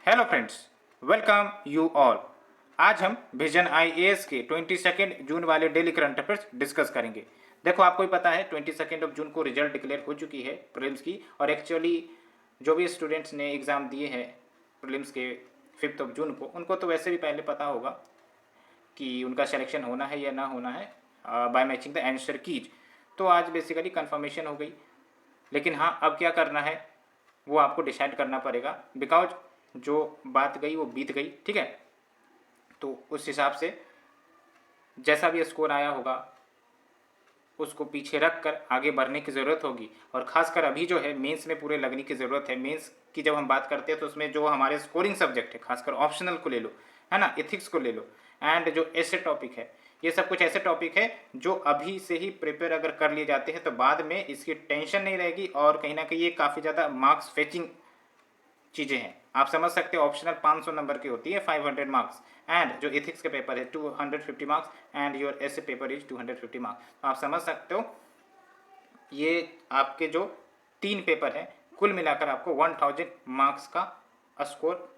Hello friends, welcome you all. आज हम vision IAS के 22 जून वाले डेली करंट अफेयर्स डिस्कस करेंगे। देखो, आपको ही पता है 22 जून को रिजल्ट डिक्लेयर हो चुकी है प्रीलिम्स की, और एक्चुअली जो भी स्टूडेंट्स ने एग्ज़ाम दिए हैं प्रीलिम्स के 5 जून को, उनको तो वैसे भी पहले पता होगा कि उनका सिलेक्शन होना है या ना होना है by matching the answer keys. तो आज बेसिकली कंफर्मेशन हो गई। लेकिन हाँ, अब क्या करना है वो आपको डिसाइड करना पड़ेगा, बिकॉज जो बात गई वो बीत गई। ठीक है, तो उस हिसाब से जैसा भी स्कोर आया होगा उसको पीछे रख कर आगे बढ़ने की ज़रूरत होगी। और ख़ासकर अभी जो है मेंस में पूरे लगने की ज़रूरत है। मेंस की जब हम बात करते हैं तो उसमें जो हमारे स्कोरिंग सब्जेक्ट है, खासकर ऑप्शनल को ले लो, है ना, एथिक्स को ले लो, एंड जो ऐसे टॉपिक है, ये सब कुछ ऐसे टॉपिक है जो अभी से ही प्रिपेयर अगर कर लिए जाते हैं तो बाद में इसकी टेंशन नहीं रहेगी, और कहीं ना कहीं ये काफ़ी ज़्यादा मार्क्स फेचिंग चीज़ें हैं। आप समझ सकते हो, ऑप्शनल 500 नंबर की होती है, 500 मार्क्स, एंड जो एथिक्स के पेपर है 250 मार्क्स, एंड योर ऐसे पेपर इज 250 मार्क्स। तो आप समझ सकते हो ये आपके जो 3 पेपर है कुल मिलाकर आपको 1000 मार्क्स का स्कोर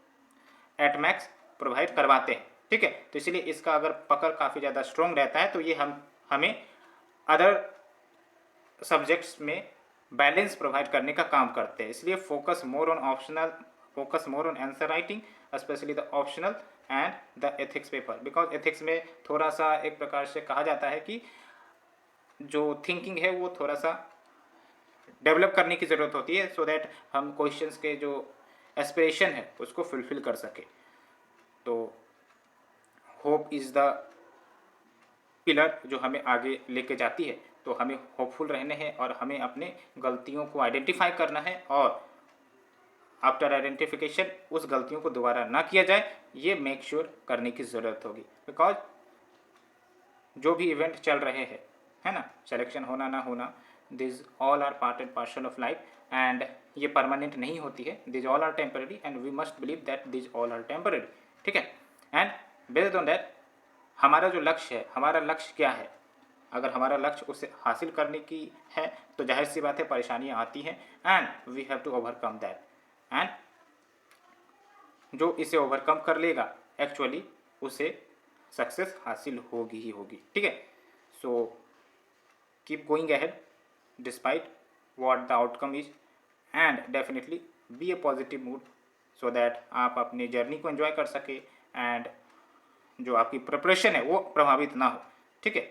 एट मैक्स प्रोवाइड करवाते हैं। ठीक है, तो इसलिए इसका अगर पकड़ काफ़ी ज़्यादा स्ट्रॉन्ग रहता है तो ये हमें अदर सब्जेक्ट्स में बैलेंस प्रोवाइड करने का काम करते हैं। इसलिए focus more on optional, focus more on answer writing, specially the optional and the ethics paper, because ethics में थोड़ा सा एक प्रकार से कहा जाता है कि जो थिंकिंग है वो थोड़ा सा डेवलप करने की ज़रूरत होती है, सो दैट हम क्वेश्चंस के जो एस्पिरेशन है उसको फुलफिल कर सके। तो होप इज़ द पिलर जो हमें आगे लेके जाती है। तो हमें होपफुल रहने हैं और हमें अपने गलतियों को आइडेंटिफाई करना है, और आफ्टर आइडेंटिफिकेशन उस गलतियों को दोबारा ना किया जाए, ये मेक श्योर करने की ज़रूरत होगी। बिकॉज जो भी इवेंट चल रहे हैं, है ना, सिलेक्शन होना ना होना, this all are part and parcel of life, and ये परमानेंट नहीं होती है। This all are temporary and we must believe that this all are temporary. ठीक है, एंड बेस्ड ऑन दैट हमारा जो लक्ष्य है, हमारा लक्ष्य क्या है, अगर हमारा लक्ष्य उसे हासिल करने की है तो जाहिर सी बात है परेशानियाँ आती हैं, and we have to overcome that. And जो इसे ओवरकम कर लेगा एक्चुअली उसे सक्सेस हासिल होगी ही होगी। ठीक है, so keep going ahead despite what the outcome is, and definitely be A positive mood, so that आप अपने जर्नी को एंजॉय कर सके, एंड जो आपकी प्रिपरेशन है वो प्रभावित ना हो। ठीक है,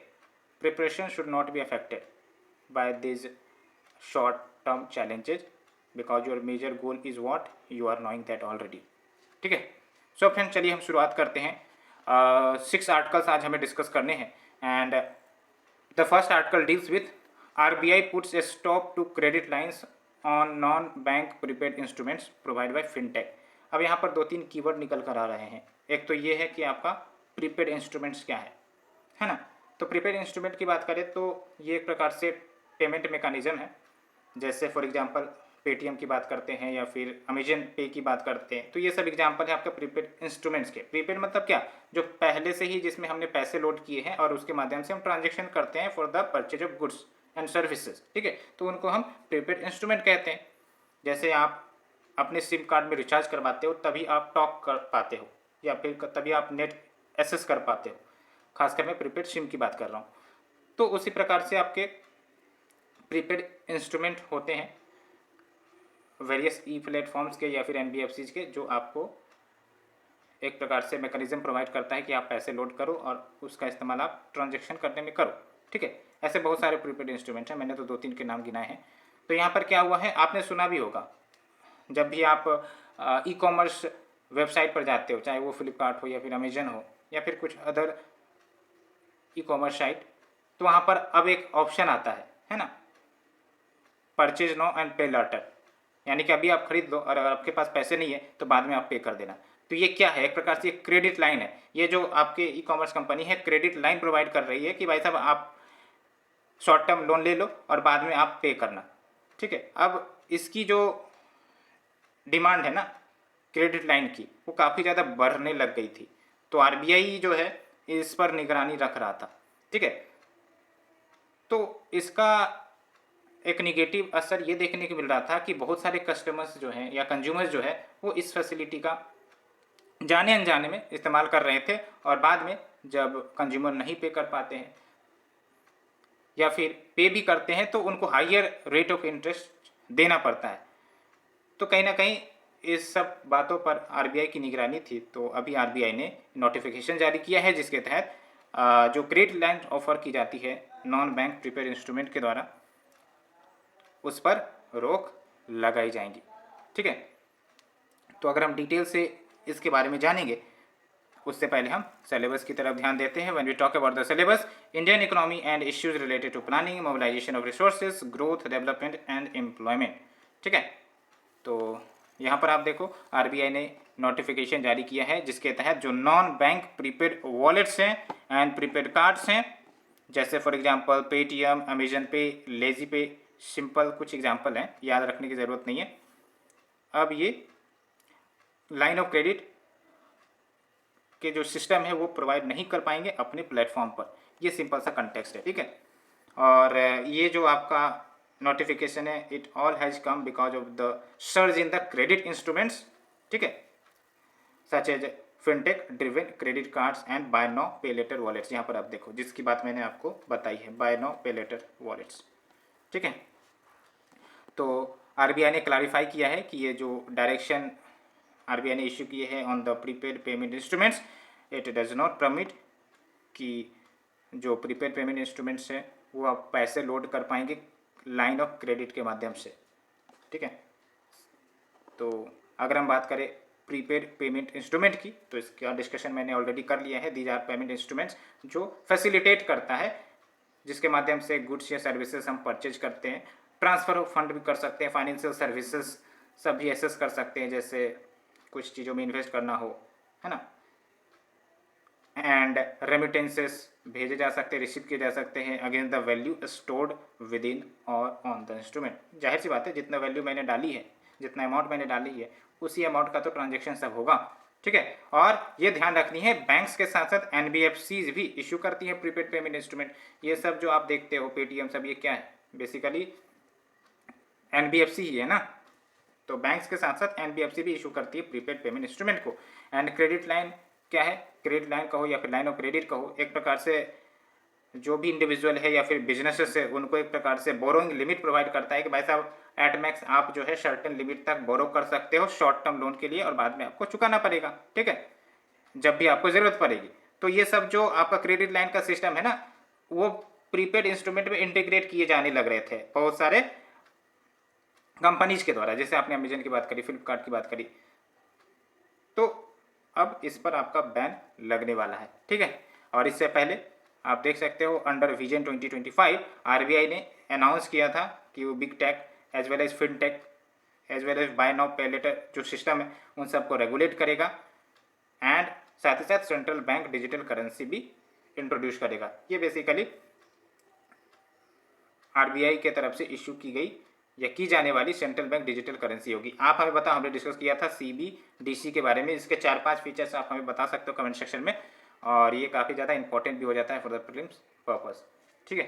preparation should not be affected by this short term challenges, because your major goal is what you are knowing that already. ठीक है, सो फ्रेंड चलिए हम शुरुआत करते हैं। 6 आर्टिकल्स आज हमें डिस्कस करने हैं, and the first article deals with RBI puts a stop to credit lines on non bank prepaid instruments provide by fintech. अब यहाँ पर 2-3 कीवर्ड निकल कर आ रहे हैं। एक तो ये है कि आपका प्रीपेड इंस्ट्रूमेंट्स क्या है ना। तो प्रीपेड इंस्ट्रूमेंट की बात करें तो ये एक प्रकार से पेमेंट मेकानिज़म है। जैसे फॉर एग्जांपल पेटीएम की बात करते हैं या फिर अमेजन पे की बात करते हैं, तो ये सब एग्जांपल है आपका प्रीपेड इंस्ट्रूमेंट्स के। प्रीपेड मतलब क्या, जो पहले से ही जिसमें हमने पैसे लोड किए हैं और उसके माध्यम से हम ट्रांजेक्शन करते हैं for the purchase of goods and services. ठीक है, तो उनको हम प्रीपेड इंस्ट्रूमेंट कहते हैं। जैसे आप अपने सिम कार्ड में रिचार्ज करवाते हो तभी आप टॉक कर पाते हो, या फिर तभी आप नेट एक्सेस कर पाते हो। खासकर मैं प्रीपेड सिम की बात कर रहा हूँ। तो उसी प्रकार से आपके प्रीपेड इंस्ट्रूमेंट होते हैं वेरियस ई प्लेटफॉर्म्स के या फिर NBFCs के, जो आपको एक प्रकार से मैकेनिज्म प्रोवाइड करता है कि आप पैसे लोड करो और उसका इस्तेमाल आप ट्रांजेक्शन करने में करो। ठीक है, ऐसे बहुत सारे प्रीपेड इंस्ट्रूमेंट हैं, मैंने तो 2-3 के नाम गिनाए हैं। तो यहाँ पर क्या हुआ है, आपने सुना भी होगा, जब भी आप ई कॉमर्स वेबसाइट पर जाते हो, चाहे वो फ्लिपकार्ट हो या फिर अमेजन हो या फिर कुछ अदर ई कॉमर्स साइट, तो वहाँ पर अब एक ऑप्शन आता है ना, परचेज नो एंड पे लेटर। यानी कि अभी आप खरीद लो और अगर आपके पास पैसे नहीं है तो बाद में आप पे कर देना। तो ये क्या है, एक प्रकार से क्रेडिट लाइन है। ये जो आपके ई कॉमर्स कंपनी है क्रेडिट लाइन प्रोवाइड कर रही है कि भाई साहब आप शॉर्ट टर्म लोन ले लो और बाद में आप पे करना। ठीक है, अब इसकी जो डिमांड है ना क्रेडिट लाइन की, वो काफ़ी ज़्यादा बढ़ने लग गई थी। तो RBI जो है इस पर निगरानी रख रहा था। ठीक है, तो इसका एक निगेटिव असर ये देखने को मिल रहा था कि बहुत सारे कस्टमर्स जो हैं या कंज्यूमर्स जो है वो इस फैसिलिटी का जाने अनजाने में इस्तेमाल कर रहे थे, और बाद में जब कंज्यूमर नहीं पे कर पाते हैं या फिर पे भी करते हैं तो उनको हायर रेट ऑफ इंटरेस्ट देना पड़ता है। तो कहीं ना कहीं इस सब बातों पर आरबीआई की निगरानी थी, तो अभी आरबीआई ने नोटिफिकेशन जारी किया है जिसके तहत जो क्रेडिट लाइन ऑफर की जाती है नॉन बैंक प्रीपेड इंस्ट्रूमेंट के द्वारा, उस पर रोक लगाई जाएंगी। ठीक है, तो अगर हम डिटेल से इसके बारे में जानेंगे उससे पहले हम सिलेबस की तरफ ध्यान देते हैं। When we talk about the syllabus, Indian economy and issues related to planning, mobilisation of resources, growth, development and employment. ठीक है, तो यहाँ पर आप देखो आरबीआई ने नोटिफिकेशन जारी किया है जिसके तहत जो नॉन बैंक प्रीपेड वॉलेट्स हैं एंड प्रीपेड कार्ड्स हैं, जैसे फॉर एग्जांपल पेटीएम, अमेजन पे, लेजी पे, सिंपल, कुछ एग्जांपल हैं, याद रखने की ज़रूरत नहीं है। अब ये लाइन ऑफ क्रेडिट के जो सिस्टम है वो प्रोवाइड नहीं कर पाएंगे अपने प्लेटफॉर्म पर। ये सिंपल सा कंटेक्स्ट है। ठीक है, और ये जो आपका नोटिफिकेशन है, it all has come because of the surge in the credit instruments. ठीक है, such as fintech driven credit cards and buy now pay later wallets. यहाँ पर आप देखो जिसकी बात मैंने आपको बताई है, bye now pay later wallets. ठीक है, तो आरबीआई ने क्लैरिफाई किया है कि ये जो डायरेक्शन आरबीआई ने इश्यू किए हैं on the prepaid payment instruments, it does not permit कि जो प्रीपेड पेमेंट इंस्ट्रूमेंट्स हैं वो आप पैसे लोड कर पाएंगे लाइन ऑफ क्रेडिट के माध्यम से। ठीक है, तो अगर हम बात करें प्रीपेड पेमेंट इंस्ट्रूमेंट की, तो इसका डिस्कशन मैंने ऑलरेडी कर लिया है। दीज आर पेमेंट इंस्ट्रूमेंट्स जो फैसिलिटेट करता है, जिसके माध्यम से गुड्स या सर्विसेज हम परचेज करते हैं, ट्रांसफ़र ऑफ फंड भी कर सकते हैं, फाइनेंशियल सर्विसेज सब भी एसेस कर सकते हैं, जैसे कुछ चीज़ों में इन्वेस्ट करना हो, है ना, एंड रेमिटेंसेस भेजे जा सकते हैं, रिसीव किए जा सकते हैं against the value stored with in और ऑन द इंस्ट्रूमेंट। जाहिर सी बात है, जितना वैल्यू मैंने डाली है, जितना अमाउंट मैंने डाली है, उसी अमाउंट का तो ट्रांजेक्शन सब होगा। ठीक है, और ये ध्यान रखनी है बैंक्स के साथ साथ एनबीएफसीज भी इशू करती है प्रीपेड पेमेंट इंस्ट्रूमेंट। ये सब जो आप देखते हो पेटीएम सब, ये क्या है, बेसिकली एनबीएफसी ही है ना। तो बैंक्स के साथ साथ एनबीएफसी भी इशू करती है प्रीपेड पेमेंट इंस्ट्रूमेंट को। एंड क्रेडिट लाइन क्या है, क्रेडिट लाइन कहो या फिर लाइन ऑफ क्रेडिट कहो, एक प्रकार से जो भी इंडिविजुअल है या फिर बिजनेसेस है उनको एक प्रकार से बोरोइंग लिमिट प्रोवाइड करता है कि भाई साहब एट मैक्स आप जो है सर्टेन लिमिट तक बोरो कर सकते हो शॉर्ट टर्म लोन के लिए, और बाद में आपको चुकाना पड़ेगा। ठीक है, जब भी आपको ज़रूरत पड़ेगी। तो ये सब जो आपका क्रेडिट लाइन का सिस्टम है ना, वो प्रीपेड इंस्ट्रूमेंट में इंटीग्रेट किए जाने लग रहे थे बहुत सारे कंपनीज के द्वारा, जैसे आपने अमेजन की बात करी, फ्लिपकार्ट की बात करी, तो अब इस पर आपका बैन लगने वाला है। ठीक है, और इससे पहले आप देख सकते हो अंडर विजन 2025 आरबीआई ने अनाउंस किया था कि वो big tech as well as fintech as well as buy now pay later जो सिस्टम है उन सबको रेगुलेट करेगा, एंड साथ ही साथ सेंट्रल बैंक डिजिटल करेंसी भी इंट्रोड्यूस करेगा। ये बेसिकली आरबीआई के तरफ से इशू की गई या की जाने वाली सेंट्रल बैंक डिजिटल करेंसी होगी। आप हमें बताओ, हमने डिस्कस किया था सीबीडीसी के बारे में, इसके 4-5 फीचर्स आप हमें बता सकते हो कमेंट सेक्शन में, और ये काफ़ी ज़्यादा इंपॉर्टेंट भी हो जाता है फॉर द प्रीलिम्स पर्पस। ठीक है,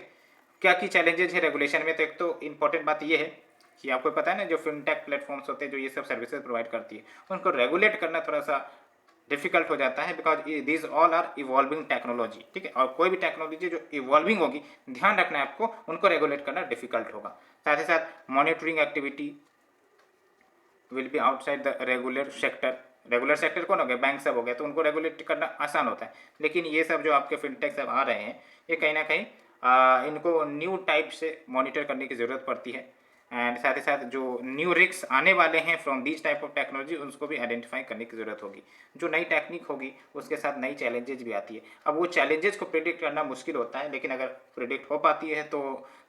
क्या की चैलेंजेज है रेगुलेशन में, तो एक तो इंपॉर्टेंट बात ये है कि आपको पता है ना, जो फिनटेक प्लेटफॉर्म्स होते हैं जो ये सब सर्विसेज प्रोवाइड करती है, उनको रेगुलेट करना थोड़ा सा डिफिकल्ट हो जाता है, because this all are evolving technology. ठीक है, और कोई भी टेक्नोलॉजी जो इवॉल्विंग होगी, ध्यान रखना है आपको, उनको रेगुलेट करना डिफिकल्ट होगा। साथ ही साथ monitoring activity will be outside the regular sector. Regular sector कौन हो गया, बैंक सब हो गया, तो उनको रेगुलेट करना आसान होता है। लेकिन ये सब जो आपके फिनटेक सब आ रहे हैं, ये कहीं ना कहीं इनको न्यू टाइप से मॉनिटर करने की ज़रूरत पड़ती है, एंड साथ ही साथ जो न्यू रिस्क आने वाले हैं from these type of technology, उसको भी आइडेंटिफाई करने की ज़रूरत होगी। जो नई टेक्निक होगी उसके साथ नई चैलेंजेस भी आती है। अब वो चैलेंजेस को प्रिडिक्ट करना मुश्किल होता है, लेकिन अगर प्रिडिक्ट हो पाती है तो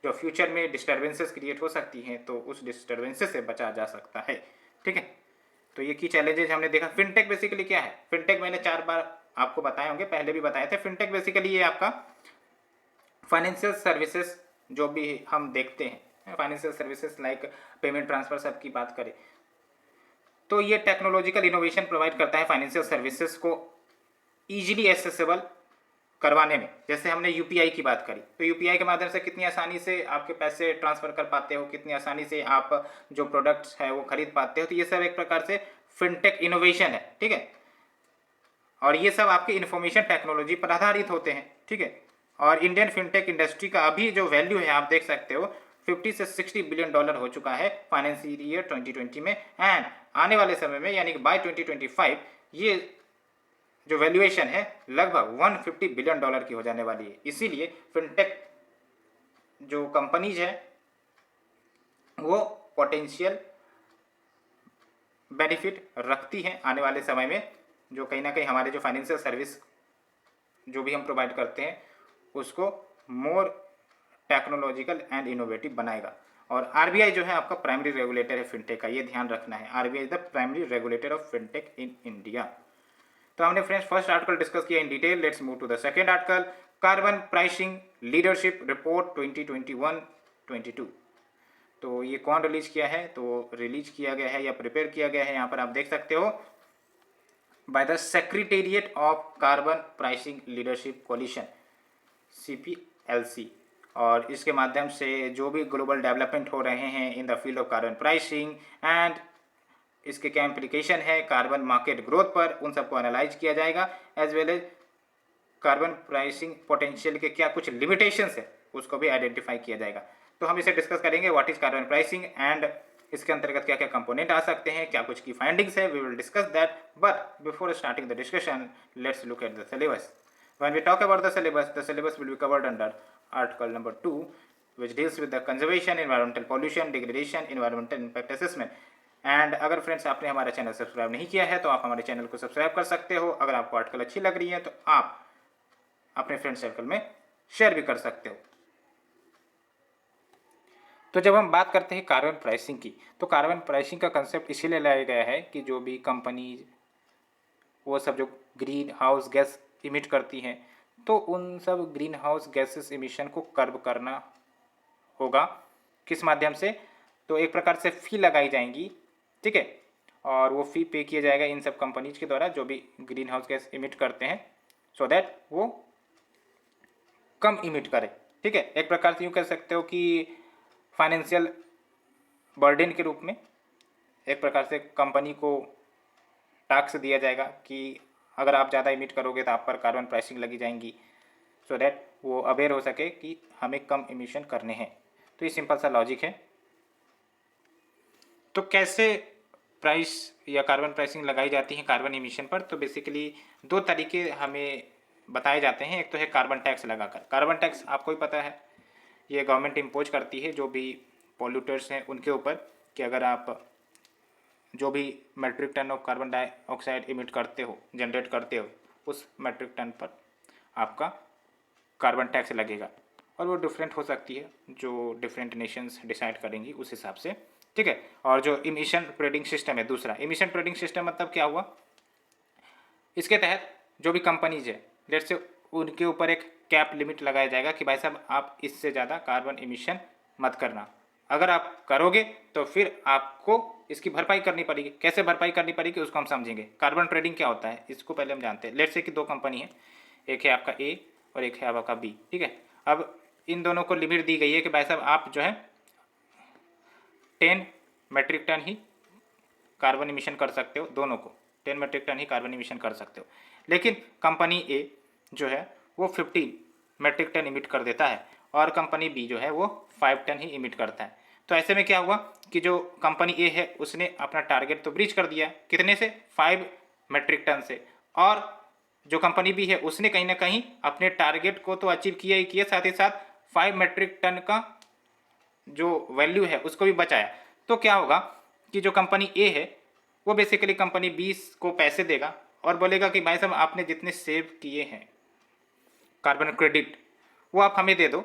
जो फ्यूचर में डिस्टर्बेंसेस क्रिएट हो सकती हैं तो उस डिस्टर्बेंसेस से बचा जा सकता है। ठीक है, तो ये की चैलेंजेस हमने देखा। फिनटेक बेसिकली क्या है, फिनटेक मैंने 4 बार आपको बताए होंगे, पहले भी बताए थे। फिनटेक बेसिकली ये आपका फाइनेंशियल सर्विसेज जो भी हम देखते हैं, financial services like payment transfer सब की बात करें, तो ये टेक्नोलॉजिकल इनोवेशन प्रोवाइड करता है फाइनेंशियल सर्विसेज को ईजिली एसेसेबल करवाने में। जैसे हमने यूपीआई की बात करी, तो यूपीआई के माध्यम से कितनी आसानी से आपके पैसे ट्रांसफ़र कर पाते हो, कितनी आसानी से आप जो प्रोडक्ट्स है वो खरीद पाते हो, तो ये सब एक प्रकार से फिनटेक इनोवेशन है। ठीक है, और ये सब आपके इंफॉर्मेशन टेक्नोलॉजी पर आधारित होते हैं, ठीक है। और इंडियन फिनटेक इंडस्ट्री का अभी जो वैल्यू है आप देख सकते हो 50 से 60 बिलियन डॉलर हो चुका है फाइनेंशियल ईयर 2020 में। एंड आने वाले समय में यानी कि बाय 2025 ये जो वैल्यूएशन है लगभग 150 बिलियन डॉलर की हो जाने वाली है। इसीलिए फिनटेक जो कंपनीज है वो पोटेंशियल बेनिफिट रखती हैं आने वाले समय में, जो कहीं ना कहीं हमारे जो फाइनेंशियल सर्विस जो भी हम प्रोवाइड करते हैं उसको मोर टेक्नोलॉजिकल एंड इनोवेटिव बनाएगा। और आरबीआई जो है आपका प्राइमरी रेगुलेटर है फिनटेक का, ये ध्यान रखना है। RBI is the primary regulator of fintech in India. तो हमने फ्रेंड्स फर्स्ट आर्टिकल डिस्कस किया in detail. Let's move to the second article, carbon pricing leadership report 2021-22। तो ये कौन रिलीज किया है? तो रिलीज किया गया है या प्रिपेयर किया गया है, यहाँ पर आप देख सकते हो, by the secretariat of carbon pricing leadership coalition CPLC। और इसके माध्यम से जो भी ग्लोबल डेवलपमेंट हो रहे हैं in the field of carbon pricing and इसके क्या इम्प्लीकेशन है कार्बन मार्केट ग्रोथ पर, उन सबको एनालाइज किया जाएगा। As well as carbon pricing potential के क्या कुछ लिमिटेशंस है उसको भी आइडेंटिफाई किया जाएगा। तो हम इसे डिस्कस करेंगे, what is carbon pricing and इसके अंतर्गत क्या क्या कंपोनेंट आ सकते हैं, क्या कुछ की फाइंडिंग्स है, we will discuss that. But before starting the discussion let's look at the syllabus. When we talk about the syllabus will be covered under article number 2, which deals with the conservation, environmental pollution, degradation, environmental impact assessment। And अगर friends आपने हमारा channel subscribe नहीं किया है तो आप हमारे channel को सब्सक्राइब कर सकते हो। अगर आपको आर्टिकल अच्छी लग रही है तो आप अपने फ्रेंड सर्कल में शेयर भी कर सकते हो। तो जब हम बात करते हैं कार्बन प्राइसिंग की, तो कार्बन प्राइसिंग का कंसेप्ट इसीलिए लाया गया है कि जो भी कंपनी वो सब जो ग्रीन हाउस गैस इमिट करती हैं तो उन सब ग्रीन हाउस गैसेस इमिशन को कर्ब करना होगा। किस माध्यम से? तो एक प्रकार से फ़ी लगाई जाएंगी, ठीक है, और वो फ़ी पे किया जाएगा इन सब कंपनीज के द्वारा जो भी ग्रीन हाउस गैस इमिट करते हैं, सो दैट वो कम इमिट करे, ठीक है। एक प्रकार से यूँ कह सकते हो कि फाइनेंशियल बर्डन के रूप में एक प्रकार से कंपनी को टैक्स दिया जाएगा कि अगर आप ज़्यादा इमिट करोगे तो आप पर कार्बन प्राइसिंग लगी जाएंगी, सो दैट वो अवेयर हो सके कि हमें कम इमिशन करने हैं। तो ये सिंपल सा लॉजिक है। तो कैसे प्राइस या कार्बन प्राइसिंग लगाई जाती है कार्बन इमिशन पर? तो बेसिकली दो तरीके हमें बताए जाते हैं। एक तो है कार्बन टैक्स लगाकर। कार्बन टैक्स आपको ही पता है, ये गवर्नमेंट इम्पोज करती है जो भी पॉल्यूटर्स हैं उनके ऊपर, कि अगर आप जो भी metric ton of carbon dioxide emit करते हो, जनरेट करते हो, उस मेट्रिक टन पर आपका कार्बन टैक्स लगेगा। और वो डिफरेंट हो सकती है, जो डिफरेंट नेशंस डिसाइड करेंगी उस हिसाब से, ठीक है। और जो इमिशन ट्रेडिंग सिस्टम है दूसरा, इमिशन ट्रेडिंग सिस्टम मतलब क्या हुआ? इसके तहत जो भी कंपनीज है लेट्स से उनके ऊपर एक कैप लिमिट लगाया जाएगा कि भाई साहब आप इससे ज़्यादा कार्बन इमिशन मत करना। अगर आप करोगे तो फिर आपको इसकी भरपाई करनी पड़ेगी। कैसे भरपाई करनी पड़ेगी उसको हम समझेंगे। कार्बन ट्रेडिंग क्या होता है इसको पहले हम जानते हैं। लेट्स से कि दो कंपनी है, एक है आपका ए और एक है आपका बी, ठीक है। अब इन दोनों को लिमिट दी गई है कि भाई साहब आप जो है 10 मेट्रिक टन ही कार्बन इमिशन कर सकते हो, दोनों को 10 मेट्रिक टन ही कार्बन इमिशन कर सकते हो। लेकिन कंपनी ए जो है वो 15 मेट्रिक टन इमिट कर देता है और कंपनी बी जो है वो 5 टन ही इमिट करता है। तो ऐसे में क्या हुआ कि जो कंपनी ए है उसने अपना टारगेट तो ब्रीच कर दिया, कितने से? 5 मेट्रिक टन से। और जो कंपनी बी है उसने कहीं ना कहीं अपने टारगेट को तो अचीव किया ही किया, साथ ही साथ 5 मेट्रिक टन का जो वैल्यू है उसको भी बचाया। तो क्या होगा कि जो कंपनी ए है वो बेसिकली कंपनी बी को पैसे देगा और बोलेगा कि भाई साहब आपने जितने सेव किए हैं कार्बन क्रेडिट वो आप हमें दे दो।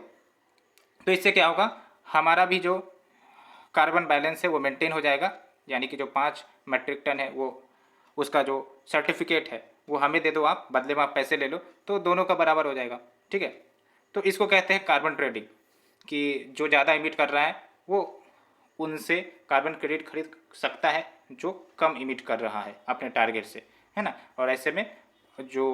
तो इससे क्या होगा, हमारा भी जो कार्बन बैलेंस है वो मेंटेन हो जाएगा, यानी कि जो 5 मेट्रिक टन है वो उसका जो सर्टिफिकेट है वो हमें दे दो, आप बदले में आप पैसे ले लो, तो दोनों का बराबर हो जाएगा, ठीक है। तो इसको कहते हैं कार्बन ट्रेडिंग, कि जो ज़्यादा इमिट कर रहा है वो उनसे कार्बन क्रेडिट खरीद सकता है जो कम इमिट कर रहा है अपने टारगेट से, है ना। और ऐसे में जो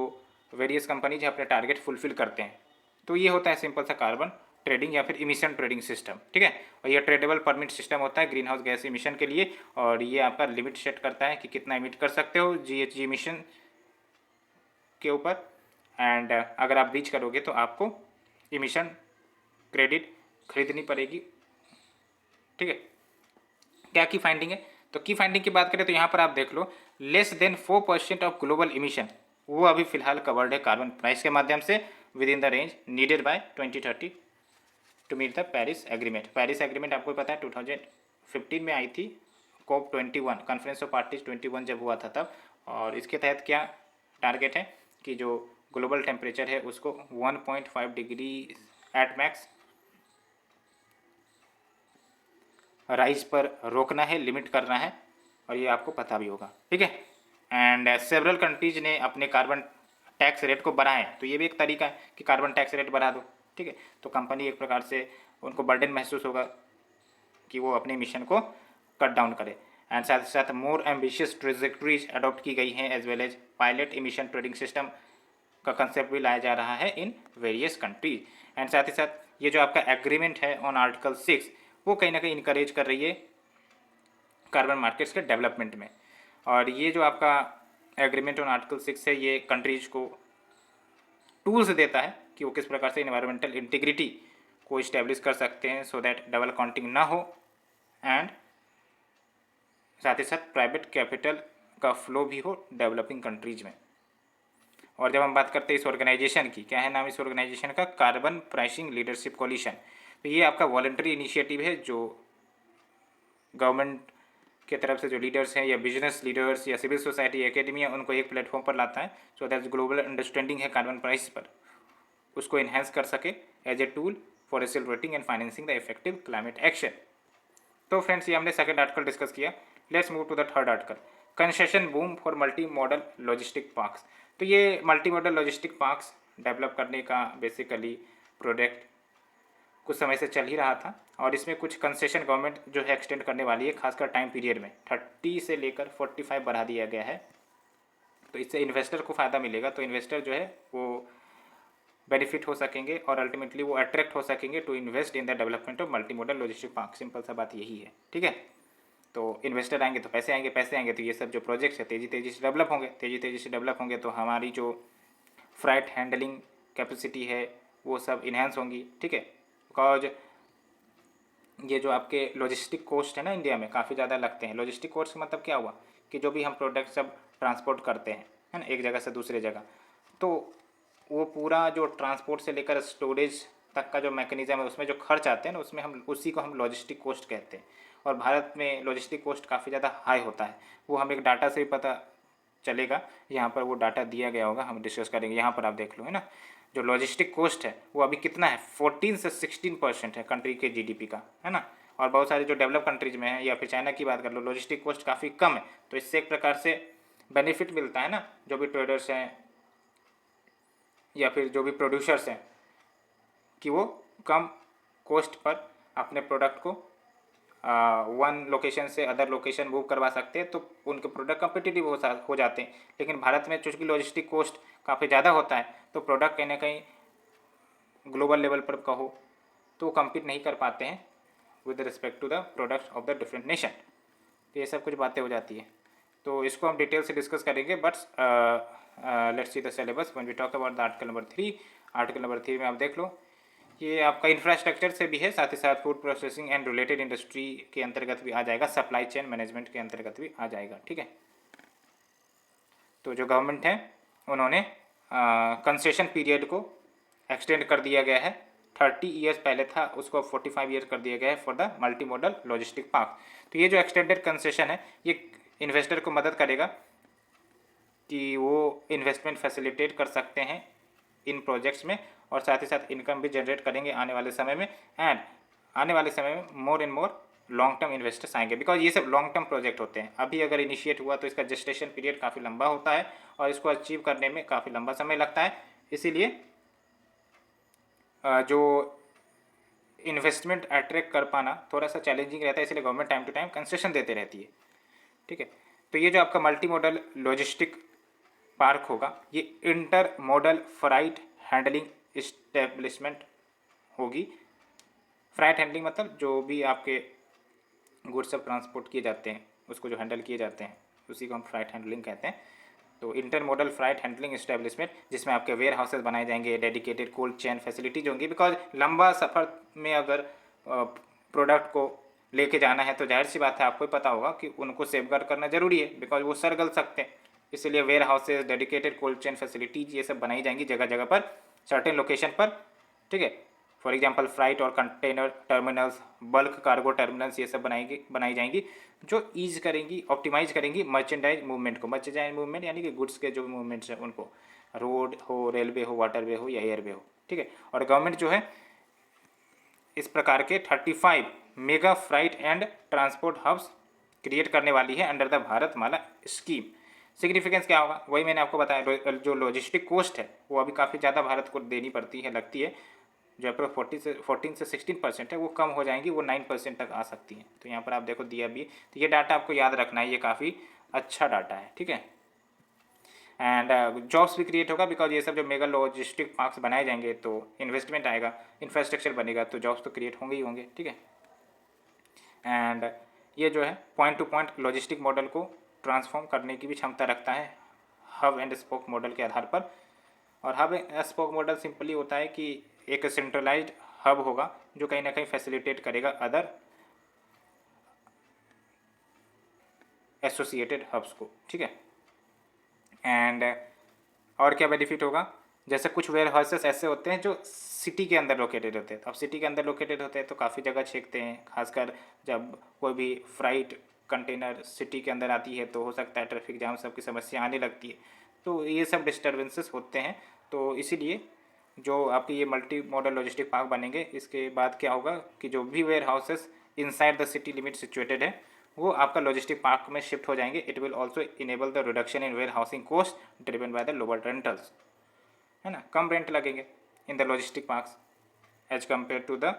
वेरियस कंपनीज अपने टारगेट फुलफिल करते हैं। तो ये होता है सिंपल सा कार्बन ट्रेडिंग या फिर इमिशन ट्रेडिंग सिस्टम, ठीक है। और ये ट्रेडेबल परमिट सिस्टम होता है ग्रीन हाउस गैस इमिशन के लिए, और ये आपका लिमिट सेट करता है कि कितना इमिट कर सकते हो। GHG इमिशन के ऊपर, एंड अगर आप ब्रीच करोगे तो आपको इमिशन क्रेडिट खरीदनी पड़ेगी। ठीक है, क्या की फाइंडिंग है? तो की फाइंडिंग की बात करें तो यहाँ पर आप देख लो, less than 4% of global emission वो अभी फिलहाल कवर्ड है कार्बन प्राइस के माध्यम से within the range needed by 2030 to meet the Paris agreement. Paris agreement आपको पता है 2015 में आई थी, COP21 कॉन्फ्रेंस ऑफ पार्टीज 21 जब हुआ था तब, और इसके तहत क्या टारगेट है कि जो ग्लोबल टेम्परेचर है उसको 1.5 डिग्री एट मैक्स राइज पर रोकना है, लिमिट करना है, और ये आपको पता भी होगा। ठीक है, एंड सेवरल कंट्रीज ने अपने कार्बन टैक्स रेट को बढ़ाएं, तो ये भी एक तरीका है कि कार्बन टैक्स रेट बढ़ा दो। ठीक है, तो कंपनी एक प्रकार से उनको बर्डन महसूस होगा कि वो अपने मिशन को कट डाउन करे, एंड साथ ही साथ मोर एम्बिशियस ट्रेजेक्ट्रीज अडॉप्ट की गई हैं, as well as pilot emission trading system का कंसेप्ट भी लाया जा रहा है इन वेरियस कंट्रीज। एंड साथ ही साथ ये जो आपका एग्रीमेंट है ऑन आर्टिकल 6 वो कहीं ना कहीं इनकरेज कर रही है कार्बन मार्केट्स के डेवलपमेंट में, और ये जो आपका एग्रीमेंट ऑन आर्टिकल 6 है ये कंट्रीज को टूल्स देता है कि वो किस प्रकार से इन्वायरमेंटल इंटीग्रिटी को इस्टेब्लिश कर सकते हैं सो दैट डबल काउंटिंग ना हो, एंड साथ ही साथ प्राइवेट कैपिटल का फ्लो भी हो डेवलपिंग कंट्रीज में। और जब हम बात करते हैं इस ऑर्गेनाइजेशन की, क्या है नाम इस ऑर्गेनाइजेशन का? Carbon pricing leadership coalition. तो ये आपका वॉलंटरी इनिशिएटिव है जो गवर्नमेंट के तरफ से जो लीडर्स हैं या बिजनेस लीडर्स या सिविल सोसाइटी एकेडमिया उनको एक प्लेटफॉर्म पर लाता है, सो दैट ग्लोबल अंडरस्टैंडिंग है कार्बन प्राइस पर उसको इन्हेंस कर सके as a tool for accelerating and financing the effective climate action. तो फ्रेंड्स ये हमने सेकंड आर्टिकल डिस्कस किया। Let's move to the third article, concession boom for multi modal logistic parks. तो ये multi modal logistic parks develop करने का basically project कुछ समय से चल ही रहा था, और इसमें कुछ कंसेशन गवर्नमेंट जो है एक्सटेंड करने वाली है, खासकर टाइम पीरियड में 30 से लेकर 45 बढ़ा दिया गया है। तो इससे इन्वेस्टर को फ़ायदा मिलेगा, तो इन्वेस्टर जो है वो बेनिफिट हो सकेंगे और अल्टीमेटली वो अट्रैक्ट हो सकेंगे to invest in the development of multi modal logistic park. Simple सा बात यही है। ठीक है, तो इन्वेस्टर आएंगे तो पैसे आएंगे, पैसे आएंगे तो ये सब जो प्रोजेक्ट्स है तेज़ी तेज़ी से डेवलप होंगे, तेज़ी तेज़ी से डेवलप होंगे तो हमारी जो फ्राइट हैंडलिंग कैपेसिटी है वो सब इन्हेंस होंगी। ठीक है, बिकॉज ये जो आपके लॉजिस्टिक कॉस्ट है ना इंडिया में काफ़ी ज़्यादा लगते हैं। लॉजिस्टिक कॉस्ट का मतलब क्या हुआ कि जो भी हम प्रोडक्ट सब ट्रांसपोर्ट करते हैं है ना एक जगह से दूसरे जगह, तो वो पूरा जो ट्रांसपोर्ट से लेकर स्टोरेज तक का जो मैकेनिज्म है उसमें जो खर्च आते हैं ना उसमें हम उसी को हम लॉजिस्टिक कॉस्ट कहते हैं। और भारत में लॉजिस्टिक कॉस्ट काफ़ी ज़्यादा हाई होता है, वो हम एक डाटा से भी पता चलेगा। यहाँ पर वो डाटा दिया गया होगा, हम डिस्कस करेंगे। यहाँ पर आप देख लो है ना, जो लॉजिस्टिक कॉस्ट है वो अभी कितना है, 14 से 16% है कंट्री के जीडीपी का, है ना। और बहुत सारे जो डेवलप कंट्रीज में है या फिर चाइना की बात कर लो, लॉजिस्टिक कॉस्ट काफ़ी कम है। तो इससे एक प्रकार से बेनिफिट मिलता है ना, जो भी ट्रेडर्स हैं या फिर जो भी प्रोड्यूसर्स हैं कि वो कम कॉस्ट पर अपने प्रोडक्ट को वन लोकेशन से अदर लोकेशन मूव करवा सकते हैं, तो उनके प्रोडक्ट कम्पिटिटिव हो जाते हैं। लेकिन भारत में चूँकि लॉजिस्टिक कॉस्ट काफ़ी ज़्यादा होता है तो प्रोडक्ट कहीं ना कहीं ग्लोबल लेवल पर कहो तो कम्पीट नहीं कर पाते हैं with respect to the products of the different nation. तो ये सब कुछ बातें हो जाती है, तो इसको हम डिटेल से डिस्कस करेंगे। But let's see the syllabus when we talk about the article number 3। Article number 3 में आप देख लो ये आपका इंफ्रास्ट्रक्चर से भी है, साथ ही साथ food processing and related industry के अंतर्गत भी आ जाएगा, सप्लाई चेन मैनेजमेंट के अंतर्गत भी आ जाएगा। ठीक है, तो जो गवर्नमेंट है उन्होंने कंसेशन पीरियड को एक्सटेंड कर दिया गया है। 30 ईयर्स पहले था उसको 45 ईयर्स कर दिया गया है for the multi modal logistic park. तो ये जो एक्सटेंडेड कंसेशन है ये इन्वेस्टर को मदद करेगा कि वो इन्वेस्टमेंट फैसिलिटेट कर सकते हैं इन प्रोजेक्ट्स में, और साथ ही साथ इनकम भी जनरेट करेंगे आने वाले समय में। एंड आने वाले समय में more and more long term investors आएंगे, बिकॉज ये सब लॉन्ग टर्म प्रोजेक्ट होते हैं। अभी अगर इनिशिएट हुआ तो इसका जेस्टेशन पीरियड काफ़ी लंबा होता है और इसको अचीव करने में काफ़ी लंबा समय लगता है। इसीलिए जो इन्वेस्टमेंट अट्रैक्ट कर पाना थोड़ा सा चैलेंजिंग रहता है, इसलिए government time to time concession देते रहती है। ठीक है, तो ये जो आपका मल्टी मॉडल लॉजिस्टिक पार्क होगा ये intermodal freight handling establishment होगी। फ्राइट हैंडलिंग मतलब जो भी आपके गुड्स सब ट्रांसपोर्ट किए जाते हैं उसको जो हैंडल किए जाते हैं उसी को हम फ्राइट हैंडलिंग कहते हैं। तो इंटरमोडल फ्राइट हैंडलिंग एस्टेब्लिशमेंट, जिसमें आपके वेयर हाउसेज बनाए जाएंगे, डेडिकेटेड कोल्ड चेन फैसिलिटीज होंगी, बिकॉज लंबा सफ़र में अगर प्रोडक्ट को लेके जाना है तो जाहिर सी बात है आपको पता होगा कि उनको सेफगार्ड करना जरूरी है, बिकॉज वो सर गल सकते हैं। इसलिए warehouses, dedicated cold chain facilities ये सब बनाई जाएंगी जगह जगह पर, सर्टेन लोकेशन पर, ठीक है। फॉर एग्जांपल फ्लाइट और container terminals, bulk cargo terminals, ये सब बनाई जाएंगी जो ईज करेंगी, ऑप्टिमाइज करेंगी मर्चेंडाइज मूवमेंट को। मर्चेंडाइज मूवमेंट यानी कि गुड्स के जो भी मूवमेंट्स हैं उनको, रोड हो, रेलवे हो, वाटरवे हो या एयरवे हो, ठीक है। और गवर्नमेंट जो है इस प्रकार के 35 mega freight and transport hubs create करने वाली है under the Bharatmala scheme. Significance क्या होगा, वही मैंने आपको बताया, जो लॉजिस्टिक कॉस्ट है वो अभी काफ़ी ज़्यादा भारत को देनी पड़ती है, लगती है, जो अप्रोक्स 14 से 16% है, वो कम हो जाएंगी, वो 9% तक आ सकती है। तो यहाँ पर आप देखो दिया भी, तो ये डाटा आपको याद रखना है, ये काफ़ी अच्छा डाटा है, ठीक है। एंड जॉब्स भी क्रिएट होगा, बिकॉज ये सब जो मेगा लॉजिस्टिक पार्क्स बनाए जाएंगे तो इन्वेस्टमेंट आएगा, इंफ्रास्ट्रक्चर बनेगा, तो जॉब्स तो क्रिएट होंगे ही होंगे, ठीक है। एंड ये जो है point two point logistic model को ट्रांसफॉर्म करने की भी क्षमता रखता है हब एंड स्पोक मॉडल के आधार पर। और hub and spoke model simply होता है कि एक सेंट्रलाइज्ड हब होगा जो कहीं ना कहीं फैसिलिटेट करेगा अदर एसोसिएटेड हब्स को, ठीक है। एंड और क्या बेनिफिट होगा, जैसे कुछ वेयर हाउसेस ऐसे होते हैं जो सिटी के अंदर लोकेटेड होते हैं, तो अब सिटी के अंदर लोकेटेड होते हैं तो काफ़ी जगह छेकते हैं, खासकर जब कोई भी फ्राइट कंटेनर सिटी के अंदर आती है तो हो सकता है ट्रैफिक जाम सब की समस्या आने लगती है, तो ये सब डिस्टर्बेंसेस होते हैं। तो इसीलिए जो आपके ये मल्टी मॉडल लॉजिस्टिक पार्क बनेंगे, इसके बाद क्या होगा कि जो भी warehouses inside the city limit situated है वो आपका लॉजिस्टिक पार्क में शिफ्ट हो जाएंगे। It will also enable the reduction in warehousing cost driven by the lower rentals, है ना, कम रेंट लगेंगे in the logistic parks as compare to the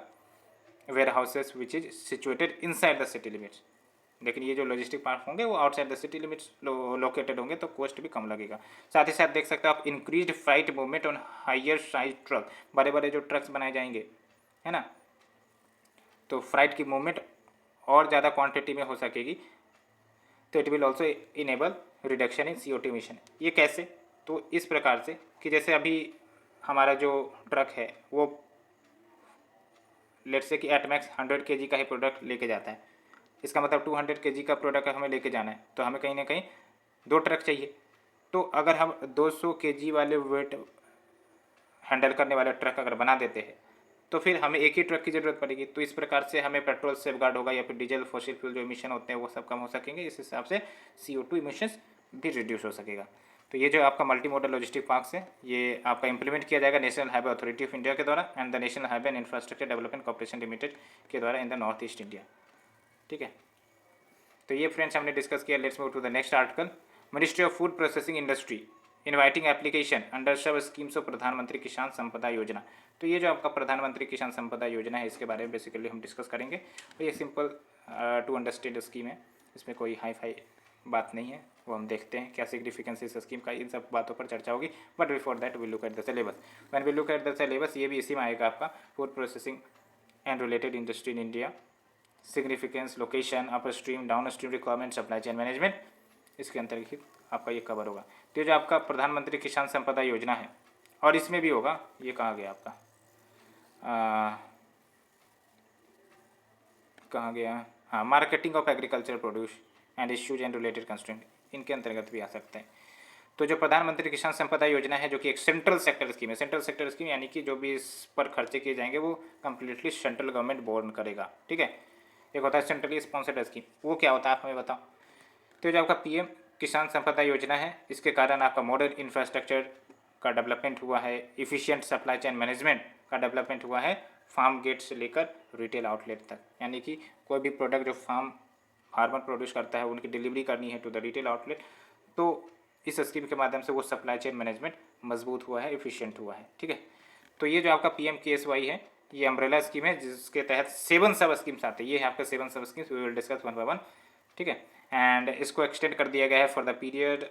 warehouses which is situated inside the city limits. लेकिन ये जो logistic park होंगे वो outside the city limits located होंगे तो कॉस्ट भी कम लगेगा। साथ ही साथ देख सकते हो आप increased flight movement on higher size truck, बड़े बड़े जो ट्रक्स बनाए जाएंगे, है ना, तो फ्लाइट की मूवमेंट और ज़्यादा क्वांटिटी में हो सकेगी, तो it will also enable reduction in CO2 emission. ये कैसे, तो इस प्रकार से कि जैसे अभी हमारा जो ट्रक है वो लेट्स से कि एट मैक्स 100 kg का ही प्रोडक्ट लेके जाता है, इसका मतलब 200 kg का प्रोडक्ट हमें लेके जाना है, तो हमें कहीं ना कहीं 2 ट्रक चाहिए। तो अगर हम 200 kg वाले वेट हैंडल करने वाले ट्रक अगर बना देते हैं तो फिर हमें एक ही ट्रक की ज़रूरत पड़ेगी। तो इस प्रकार से हमें पेट्रोल सेफगार्ड होगा या फिर डीजल फॉसिल फ्यूल जो इमिशन होते हैं वो सब कम हो सकेंगे, इस हिसाब से CO2 इमिशंस भी रिड्यूस हो सकेगा। तो ये जो आपका मल्टी मॉडल लॉजिस्टिक पार्क्स है ये आपका इंप्लीमेंट किया जाएगा national highway authority of India के द्वारा and the national highway and infrastructure development corporation limited के द्वारा in the north east India, ठीक है। तो ये फ्रेंड्स हमने डिस्कस किया। Let's move to the next article. Ministry of food processing industry inviting application under sub schemes of Pradhan Mantri Kisan संपदा योजना। तो ये जो आपका प्रधानमंत्री किसान संपदा योजना है इसके बारे में बेसिकली हम डिस्कस करेंगे। और ये सिंपल टू अंडरस्टैंड स्कीम है, इसमें कोई हाई फाई बात नहीं है, वो हम देखते हैं क्या सिग्निफिकेंस इस स्कीम का, इन सब बातों पर चर्चा होगी। But before that will look at the syllabus. When we look at the syllabus ये भी इसी में आएगा आपका food processing and related industry in India, significance, location, upper stream, downstream requirement, supply chain management, इसके अंतर्गत आपका ये कवर होगा। तो ये जो आपका प्रधानमंत्री किसान संपदा योजना है और इसमें भी होगा, ये कहाँ गया आपका, कहाँ गया, हाँ, marketing of agriculture produce and issues and related constraint, इनके अंतर्गत भी आ सकते हैं। तो जो प्रधानमंत्री किसान संपदा योजना है जो कि एक सेंट्रल सेक्टर स्कीम है, सेंट्रल सेक्टर स्कीम यानी कि जो भी इस पर खर्चे किए जाएंगे वो कम्प्लीटली सेंट्रल गवर्नमेंट बोर्न करेगा, ठीक है। एक होता है सेंट्रली स्पॉन्सर्ड स्कीम, वो क्या होता है आप हमें बताओ। तो जो आपका PM किसान संपदा योजना है इसके कारण आपका मॉडर्न इंफ्रास्ट्रक्चर का डेवलपमेंट हुआ है, इफ़िशिएंट सप्लाई चेन मैनेजमेंट का डेवलपमेंट हुआ है, फार्म गेट से लेकर रिटेल आउटलेट तक, यानी कि कोई भी प्रोडक्ट जो फार्मर प्रोड्यूस करता है उनकी डिलीवरी करनी है टू द रिटेल आउटलेट, तो इस स्कीम के माध्यम से वो सप्लाई चेन मैनेजमेंट मजबूत हुआ है, एफिशिएंट हुआ है, ठीक है। तो ये जो आपका PMKSY है ये अम्ब्रेला स्कीम है जिसके तहत 7 सब स्कीम्स आते हैं। ये है आपका 7 sub schemes, we will discuss one by one, ठीक है। एंड इसको एक्सटेंड कर दिया गया है फॉर द पीरियड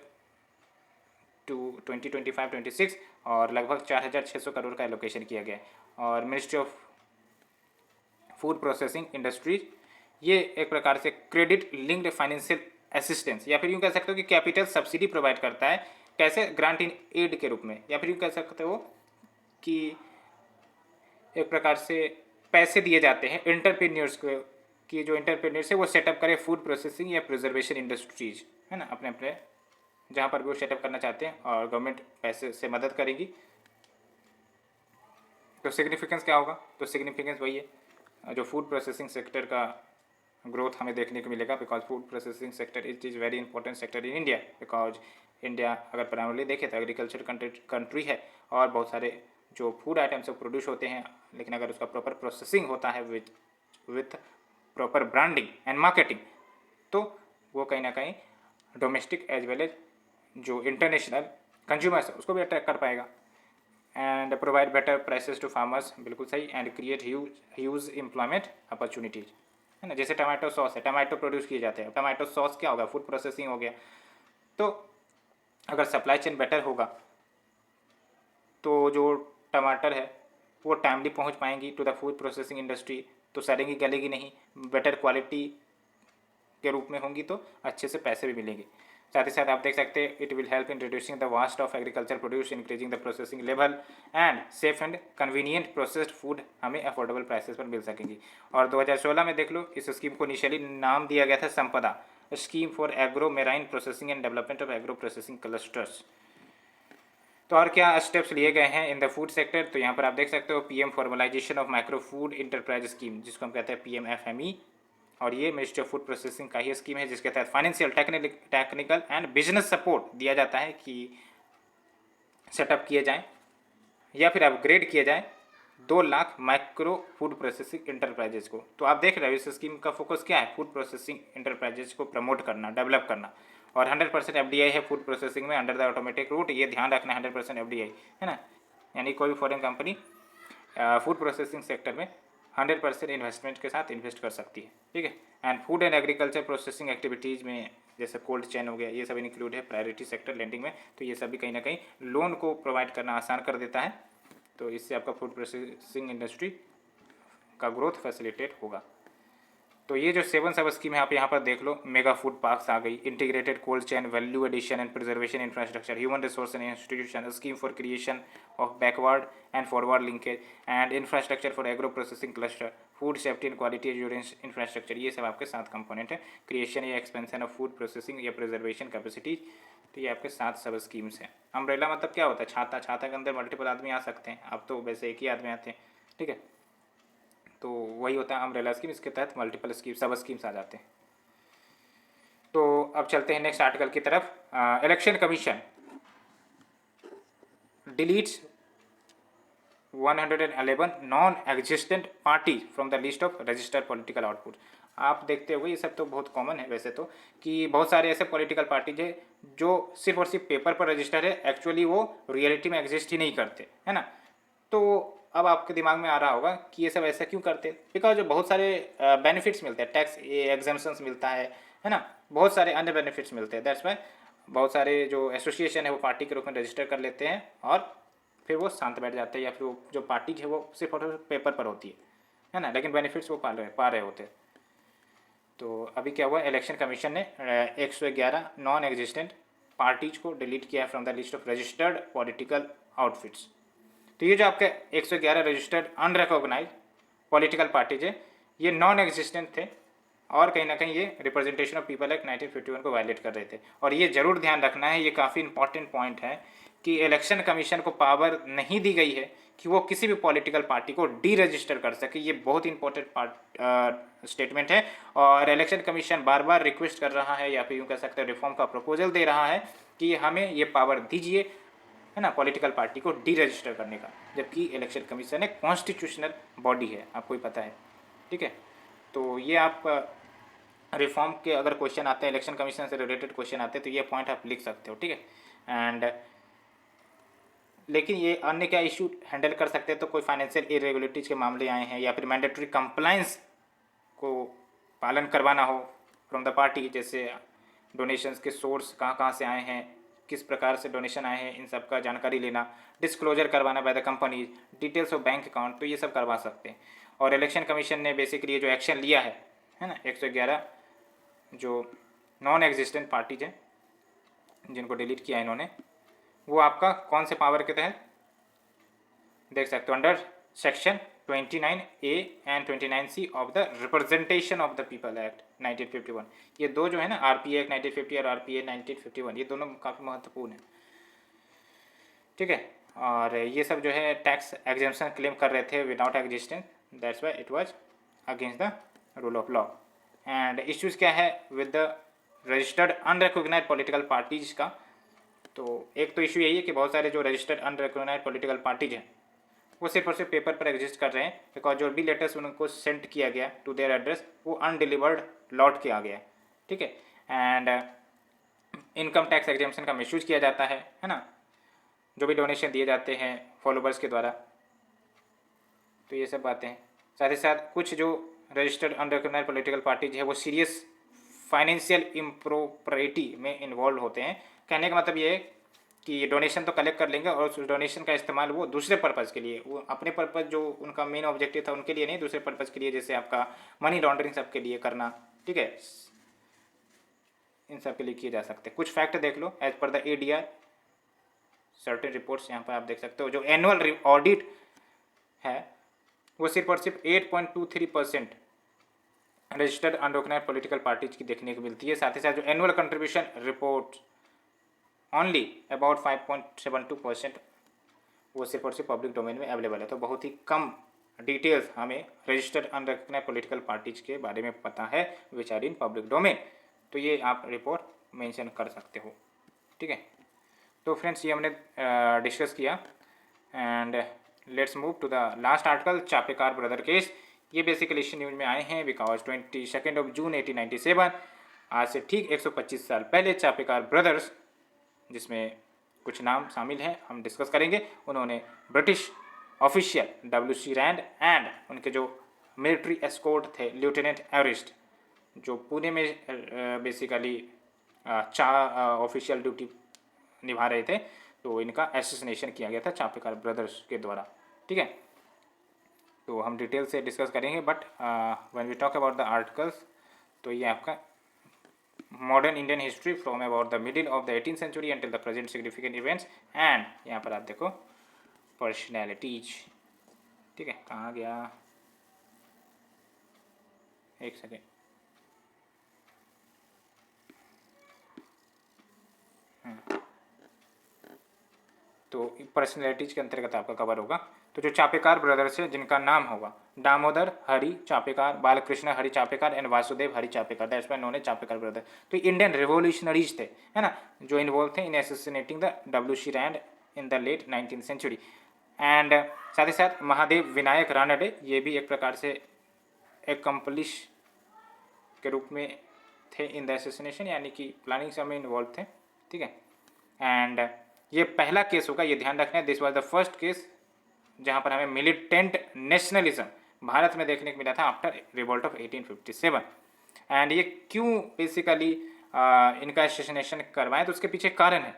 टू 2025-26 और लगभग 4600 करोड़ का एलोकेशन किया गया है। और ministry of food processing industries ये एक प्रकार से क्रेडिट लिंक्ड फाइनेंशियल असिस्टेंस या फिर यूँ कह सकते हो कि कैपिटल सब्सिडी प्रोवाइड करता है कैसे, ग्रांट इन एड के रूप में, या फिर यूँ कह सकते हो कि एक प्रकार से पैसे दिए जाते हैं एंटरप्रेन्योर्स को, कि जो एंटरप्रेन्योर्स है वो सेटअप करे फूड प्रोसेसिंग या प्रिजर्वेशन इंडस्ट्रीज, है ना, अपने अपने जहाँ पर भी वो सेटअप करना चाहते हैं, और गवर्नमेंट पैसे से मदद करेगी। तो सिग्निफिकेंस क्या होगा, तो सिग्निफिकेंस वही है जो फूड प्रोसेसिंग सेक्टर का ग्रोथ हमें देखने को मिलेगा, because food processing sector is very important sector in India, because India अगर प्राइमरली देखें तो एग्रीकल्चर कंट्री है, और बहुत सारे जो फूड आइटम्स प्रोड्यूस होते हैं, लेकिन अगर उसका प्रॉपर प्रोसेसिंग होता है with proper branding and marketing, तो वो कहीं ना कहीं डोमेस्टिक एज वेल एज जो इंटरनेशनल कंज्यूमर्स है उसको भी अट्रैक्ट कर पाएगा। And provide better prices to farmers, बिल्कुल सही, and create huge employment opportunities, है ना। जैसे टमाटो सॉस है, टमाटो प्रोड्यूस किए जाते हैं, टमाटो सॉस क्या होगा, फूड प्रोसेसिंग हो गया। तो अगर सप्लाई चेन बेटर होगा तो जो टमाटर है वो टाइमली पहुंच पाएंगी to the food processing industry, तो सड़ेंगी गलेगी नहीं, बेटर क्वालिटी के रूप में होंगी, तो अच्छे से पैसे भी मिलेंगे। साथ ही साथ आप देख सकते हैं it will help in reducing the vast of agriculture produce, increasing the processing level and safe and convenient processed food हमें अफोर्डेबल प्राइसेस पर मिल सकेंगी। और 2016 में देख लो, इस स्कीम को इनिशियली नाम दिया गया था संपदा, scheme for agro marine processing and development of agro processing clusters. तो और क्या स्टेप्स लिए गए हैं इन द फूड सेक्टर, तो यहाँ पर आप देख सकते हो PM formalisation of micro food enterprise scheme, जिसको हम कहते हैं PMFME, और ये मिनिस्ट्री ऑफ फूड प्रोसेसिंग का ही स्कीम है, जिसके तहत financial technical and business support दिया जाता है कि सेटअप किए जाएँ या फिर अपग्रेड किए जाएँ 2 lakh micro food processing enterprises को। तो आप देख रहे हो इस स्कीम का फोकस क्या है, फूड प्रोसेसिंग इंटरप्राइजेज को प्रमोट करना, डेवलप करना, और 100% FDI है फूड प्रोसेसिंग में अंडर द ऑटोमेटिक रूट, ये ध्यान रखना, 100% FDI है ना, यानी कोई भी foreign company food processing sector में 100% इन्वेस्टमेंट के साथ इन्वेस्ट कर सकती है, ठीक है। And food and agriculture processing activities में जैसे कोल्ड चेन हो गया, ये सब इंक्लूड है प्रायोरिटी सेक्टर लेंडिंग में, तो ये सभी कहीं ना कहीं लोन को प्रोवाइड करना आसान कर देता है, तो इससे आपका फूड प्रोसेसिंग इंडस्ट्री का ग्रोथ फैसिलिटेट होगा। तो ये जो 7 सब स्कीम है आप यहाँ पर देख लो, मेगा फूड पार्क्स आ गई, integrated cold chain, value addition and preservation infrastructure, human resource and institution, scheme for creation of backward and forward linkage and infrastructure for agro processing cluster, food safety and quality assurance infrastructure, ये सब आपके 7 component है। Creation या expansion of food processing या preservation capacity, तो ये आपके 7 sub schemes हैं। अम्ब्रेला मतलब क्या होता है, छाता, छाता के अंदर मल्टीपल आदमी आ सकते हैं, अब तो वैसे एक ही आदमी आते हैं, ठीक है, तो वही होता है अम्ब्रेला स्कीम, इसके तहत मल्टीपल स्कीम सब स्कीम्स आ जाते हैं। तो अब चलते हैं नेक्स्ट आर्टिकल की तरफ। Election commission deletes 111 non existent party from the list of registered political output. आप देखते हो ये सब तो बहुत कॉमन है वैसे तो, कि बहुत सारे ऐसे पॉलिटिकल पार्टीज है जो सिर्फ और सिर्फ पेपर पर रजिस्टर है, एक्चुअली वो रियलिटी में एग्जिस्ट ही नहीं करते, है ना। तो अब आपके दिमाग में आ रहा होगा कि ये सब ऐसा क्यों करते हैं, बिकॉज बहुत सारे बेनिफिट्स मिलते हैं, टैक्स एग्जाम्पशंस मिलता है ना, बहुत सारे अन्य बेनिफिट्स मिलते हैं, दैट्स वाई बहुत सारे जो एसोसिएशन है वो पार्टी के रूप में रजिस्टर कर लेते हैं और फिर वो शांत बैठ जाते हैं, या फिर वो जो पार्टी है वो सिर्फ और सिर्फ पेपर पर होती है ना, लेकिन बेनिफिट्स वो पा रहे होते हैं। तो अभी क्या हुआ, इलेक्शन कमीशन ने 111 नॉन एग्जिस्टेंट पार्टीज को डिलीट किया from the list of registered political outfits. तो ये जो आपके 111 रजिस्टर्ड अनरिकॉग्नाइज पॉलिटिकल पार्टीज है, ये नॉन एग्जिस्टेंट थे और कहीं ना कहीं ये रिप्रेजेंटेशन ऑफ पीपल एक्ट 1951 को वायलेट कर रहे थे। और ये जरूर ध्यान रखना है, ये काफ़ी इंपॉर्टेंट पॉइंट है कि इलेक्शन कमीशन को पावर नहीं दी गई है कि वो किसी भी पॉलिटिकल पार्टी को डी रजिस्टर कर सके, ये बहुत इंपॉर्टेंट स्टेटमेंट है। और इलेक्शन कमीशन बार बार रिक्वेस्ट कर रहा है, या फिर यूँ कह सकते हैं रिफॉर्म का प्रपोजल दे रहा है कि हमें ये पावर दीजिए, है ना, पॉलिटिकल पार्टी को डी रजिस्टर करने का, जबकि इलेक्शन कमीशन एक कॉन्स्टिट्यूशनल बॉडी है, आपको ही पता है, ठीक है। तो ये आप रिफॉर्म के अगर क्वेश्चन आते हैं, इलेक्शन कमीशन से रिलेटेड क्वेश्चन आते हैं, तो ये पॉइंट आप लिख सकते हो, ठीक है। एंड लेकिन ये अन्य क्या इशू हैंडल कर सकते हैं, तो कोई फाइनेंशियल इरेगुलरिटीज के मामले आए हैं, या फिर मैंडेटरी कंप्लाइंस को पालन करवाना हो फ्रॉम द पार्टी, जैसे डोनेशंस के सोर्स कहाँ कहाँ से आए हैं, किस प्रकार से डोनेशन आए हैं, इन सब का जानकारी लेना, डिस्क्लोजर करवाना by the company, details of bank account, तो ये सब करवा सकते हैं। और इलेक्शन कमीशन ने बेसिकली जो एक्शन लिया है ना, 111 जो नॉन एग्जिस्टेंट पार्टीज हैं जिनको डिलीट किया इन्होंने, वो आपका कौन से पावर के तहत देख सकते हो, under section 29A and 29C of the representation of the people act 1951। ये दो जो है ना, RPA एक्ट 1950 और RPA 1951, ये दोनों काफ़ी महत्वपूर्ण है, ठीक है। और ये सब जो है टैक्स एग्जेम्पशन क्लेम कर रहे थे without existence, that's why it was against the rule of law. And issues क्या है with the registered unrecognized political parties का। तो एक तो इशू यही है कि बहुत सारे जो रजिस्टर्ड अनरिकॉग्नाइज्ड पॉलिटिकल पार्टीज हैं वो सिर्फ और सिर्फ पेपर पर एग्जिस्ट कर रहे हैं, बिकॉज जो भी लेटर्स उनको सेंड किया गया टू देयर एड्रेस वो अनडिलीवर्ड लौट के आ गया, ठीक है। एंड इनकम टैक्स एग्जेम्पशन का मिसयूज किया जाता है ना, जो भी डोनेशन दिए जाते हैं फॉलोवर्स के द्वारा। तो ये सब बातें हैं। साथ ही साथ कुछ जो रजिस्टर्ड अनरिकॉग्नाइज्ड पॉलिटिकल पार्टीज है वो सीरियस फाइनेंशियल इम्प्रोप्रिटी में इन्वॉल्व होते हैं। कहने का मतलब ये है कि डोनेशन तो कलेक्ट कर लेंगे और उस डोनेशन का इस्तेमाल वो दूसरे पर्पज़ के लिए, वो अपने पर्पज़ जो उनका मेन ऑब्जेक्टिव था उनके लिए नहीं, दूसरे पर्पज़ के लिए, जैसे आपका मनी लॉन्ड्रिंग सब के लिए करना, ठीक है, इन सब के लिए किए जा सकते हैं। कुछ फैक्ट देख लो as per the ADR, certain reports यहाँ पर आप देख सकते हो। जो एनुअल ऑडिट है वो सिर्फ और सिर्फ 8.23% रजिस्टर्ड अनरिकॉग्नाइज्ड पॉलिटिकल पार्टीज की देखने को मिलती है। साथ ही साथ जो annual contribution report only about 5.72% वो सिर्फ और सिर्फ पब्लिक डोमेन में अवेलेबल है। तो बहुत ही कम डिटेल्स हमें रजिस्टर्ड अनरिकॉग्नाइज्ड पॉलिटिकल पार्टीज के बारे में पता है which are in public domain. तो ये आप रिपोर्ट मेंशन कर सकते हो, ठीक है। तो फ्रेंड्स ये हमने डिस्कस किया and let's move to the last article, Chapekar brother case. ये बेसिकली इस न्यूज में आए हैं बिकॉज 22 जून 1897, आज से ठीक 125 साल पहले चापेकार ब्रदर्स, जिसमें कुछ नाम शामिल हैं, हम डिस्कस करेंगे। उन्होंने British official WC Rand and उनके जो मिलिट्री एस्कॉर्ट थे लेफ्टिनेंट एवरेस्ट, जो पुणे में बेसिकली ऑफिशियल ड्यूटी निभा रहे थे, तो इनका एसेसिनेशन किया गया था चापेकार ब्रदर्स के द्वारा, ठीक है। तो हम डिटेल से डिस्कस करेंगे, but when we talk about the articles, तो ये आपका modern Indian history from about the middle of the 18th century until the present significant events, and यहाँ पर आप देखो पर्सनैलिटीज, ठीक है। कहाँ गया, एक सेकेंड, तो पर्सनैलिटीज के अंतर्गत आपका कवर होगा। तो जो चापेकार ब्रदर्स है जिनका नाम होगा Damodar Hari Chapekar, Balkrishna Hari Chapekar and Vasudev Hari Chapekar, that's why known as Chapekar brother. तो इंडियन रिवोल्यूशनरीज थे, है ना, जो इन्वॉल्व थे in assassinating the WC Rand in the late 19th century. And साथ ही साथ महादेव विनायक रानडे, ये भी एक प्रकार से एकम्पलिश के रूप में थे इन द असैसिनेशन, यानी कि प्लानिंग सब में इन्वॉल्व थे, ठीक है। एंड ये पहला केस होगा, ये ध्यान रखना है, this was the first case जहाँ पर हमें मिलिटेंट नेशनलिज्म भारत में देखने को मिला था आफ्टर रिवोल्ट ऑफ 1857। एंड ये क्यों बेसिकली इनका असैसिनेशन करवाएं, तो उसके पीछे कारण है,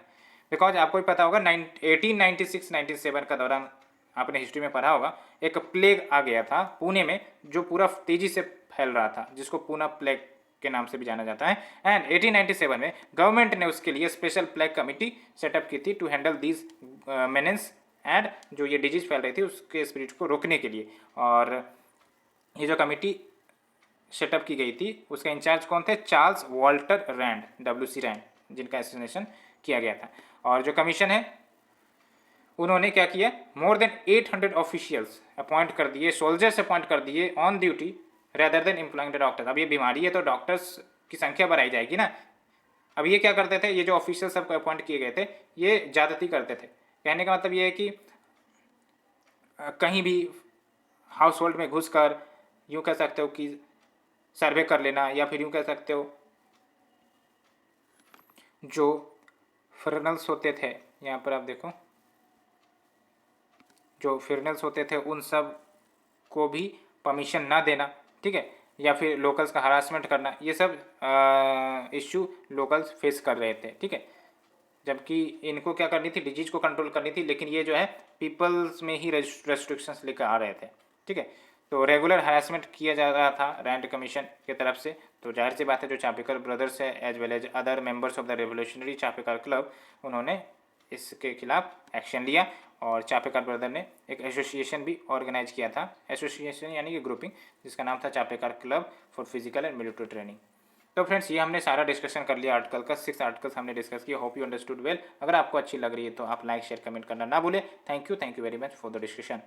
बिकॉज आपको भी पता होगा 1896-97 का दौरान आपने हिस्ट्री में पढ़ा होगा, एक प्लेग आ गया था पुणे में जो पूरा तेजी से फैल रहा था, जिसको पूना प्लेग के नाम से भी जाना जाता है। एंड 1897 में गवर्नमेंट ने उसके लिए स्पेशल प्लेग कमिटी सेटअप की थी to handle these menace and जो ये डिजीज फैल रही थी उसके स्प्रेड को रोकने के लिए। और ये जो कमिटी सेटअप की गई थी उसका इंचार्ज कौन थे, Charles Walter Rand, WC Rand, जिनका एसेसिनेशन किया गया था। और जो कमीशन है उन्होंने क्या किया, मोर देन 800 ऑफिशियल्स अपॉइंट कर दिए, सोल्जर्स अपॉइंट कर दिए on duty rather than employing the doctors. अब ये बीमारी है तो डॉक्टर्स की संख्या बढ़ाई जाएगी ना। अब ये क्या करते थे, ये जो ऑफिशियल सबको अपॉइंट किए गए थे ये ज़्यादती करते थे। कहने का मतलब ये है कि कहीं भी हाउस होल्ड में घुसकर यूँ कह सकते हो कि सर्वे कर लेना, या फिर यूँ कह सकते हो जो फर्नल्स होते थे, यहाँ पर आप देखो जो फर्नल्स होते थे उन सब को भी परमिशन ना देना, ठीक है, या फिर लोकल्स का हरासमेंट करना, ये सब इश्यू लोकल्स फेस कर रहे थे, ठीक है। जबकि इनको क्या करनी थी, डिजीज को कंट्रोल करनी थी, लेकिन ये जो है पीपल्स में ही रेस्ट्रिक्शंस लेकर आ रहे थे, ठीक है। तो रेगुलर हरासमेंट किया जा रहा था रैंड कमीशन की तरफ से। तो जाहिर सी बात है जो चापेकर ब्रदर्स है as well as other members of the revolutionary Chapekar club, उन्होंने इसके खिलाफ एक्शन लिया और चापेकर ब्रदर ने एक एसोसिएशन भी ऑर्गेनाइज किया था, एसोसिएशन यानी कि ग्रुपिंग, जिसका नाम था Chapekar club for physical and military training. तो फ्रेंड्स ये हमने सारा डिस्कशन कर लिया आर्टिकल का, 6 आर्टिकल्स हमने डिस्कस किया। Hope you understood well. अगर आपको अच्छी लग रही है तो आप लाइक शेयर कमेंट करना ना भूलें। Thank you very much for the discussion.